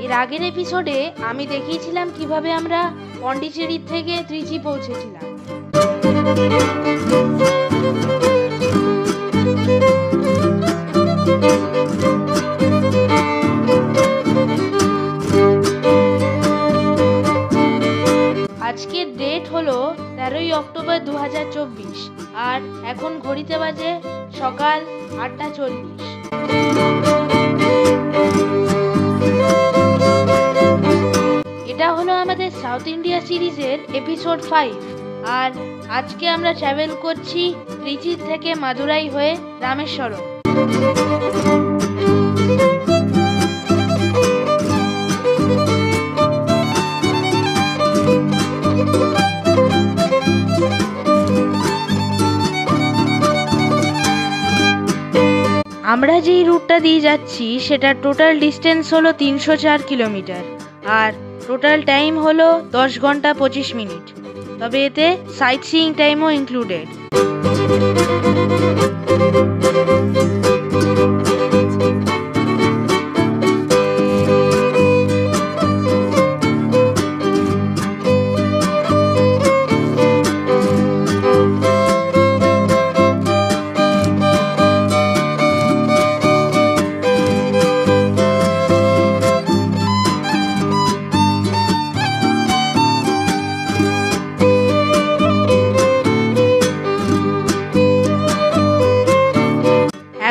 এর আগের এপিসোডে আমি দেখিয়েছিলাম কিভাবে আমরা পন্ডিচেরি থেকে ত্রিচি পৌঁছেছিলাম। আজকের ডেট হলো 13ই অক্টোবর 2024 আর এখন ঘড়িতে বাজে সকাল 8:40। এটা হলো আমাদের সাউথ ইন্ডিয়া সিরিজের এপিসোড 5 আর আজকে আমরা ট্রাভেল করছি ত্রিচি থেকে মাদুরাই হয়ে রামেশ্বরম। আমরা যেই রুটটা দিয়ে যাচ্ছি সেটা টোটাল ডিস্টেন্স হলো 304 কিলোমিটার আর টোটাল টাইম হলো 10 ঘন্টা 25 মিনিট, তবে এতে সাইট সিইং টাইমও ইনক্লুডেড।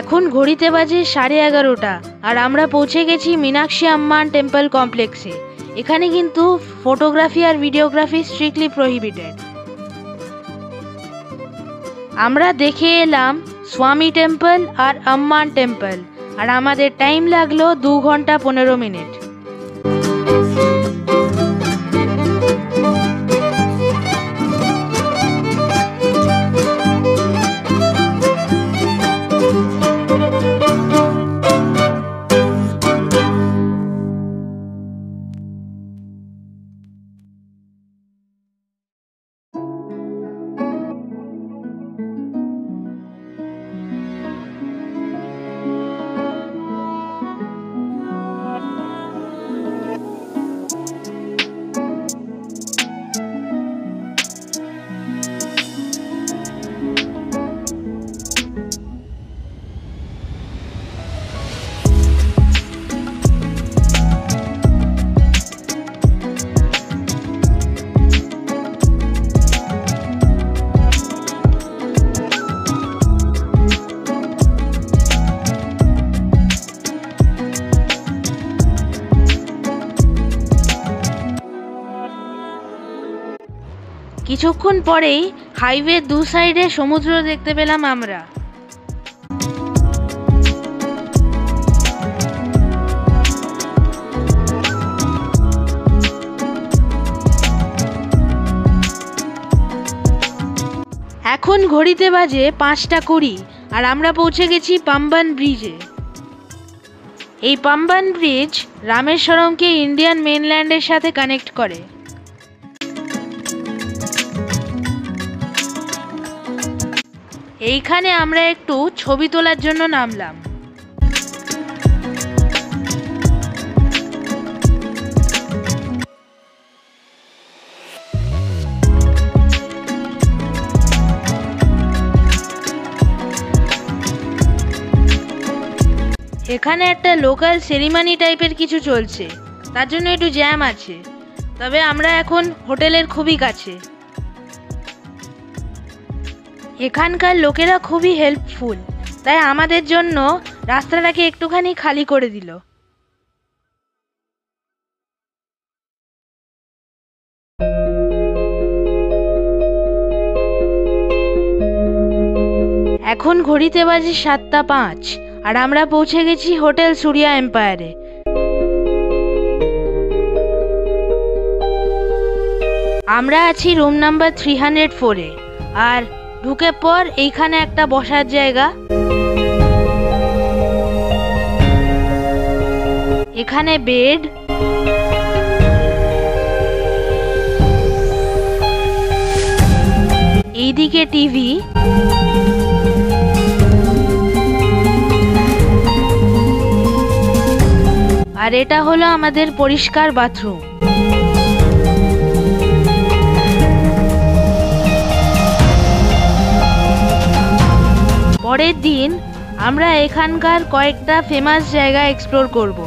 এখন ঘড়িতে বাজে 11:30 আর আমরা পৌঁছে গেছি মীনাক্ষী আম্মান টেম্পল কমপ্লেক্সে। এখানে কিন্তু ফটোগ্রাফি আর ভিডিওগ্রাফি স্ট্রিক্টলি প্রহিবিটেড। আমরা দেখে এলাম স্বামী টেম্পল আর আম্মান টেম্পল আর আমাদের টাইম লাগলো 2 ঘন্টা 15 মিনিট। কিছুক্ষণ পরেই হাইওয়ে 2 সাইডে সমুদ্র দেখতে পেলাম আমরা। এখন ঘড়িতে বাজে 5:20 আর আমরা পৌঁছে গেছি পাম্বান ব্রিজে। এই পাম্বান ব্রিজ রামেশ্বরমকে ইন্ডিয়ান মেইনল্যান্ডের সাথে কানেক্ট করে। এইখানে আমরা একটু ছবি তোলার জন্য নামলাম। এখানে একটা লোকাল সেরিমনি টাইপের কিছু চলছে, তার জন্য একটু জ্যাম আছে, তবে আমরা এখন হোটেলের খুবই কাছে। এখানকার লোকেরা খুবই হেল্পফুল, তাই আমাদের জন্য রাস্তাটাকে একটুখানি খালি করে দিল। এখন ঘড়িতে বাজে 7:05 আর আমরা পৌঁছে গেছি হোটেল সূর্যা এম্পায়ারে। আমরা আছি রুম নাম্বার 304-এ আর ঢুকে পর এইখানে একটা বসার জায়গা। এখানে বেড, এইদিকে টিভি, আর এটা হলো আমাদের পরিষ্কার বাথরুম। পরের দিন আমরা এখানকার কয়েকটা ফেমাস জায়গা এক্সপ্লোর করব।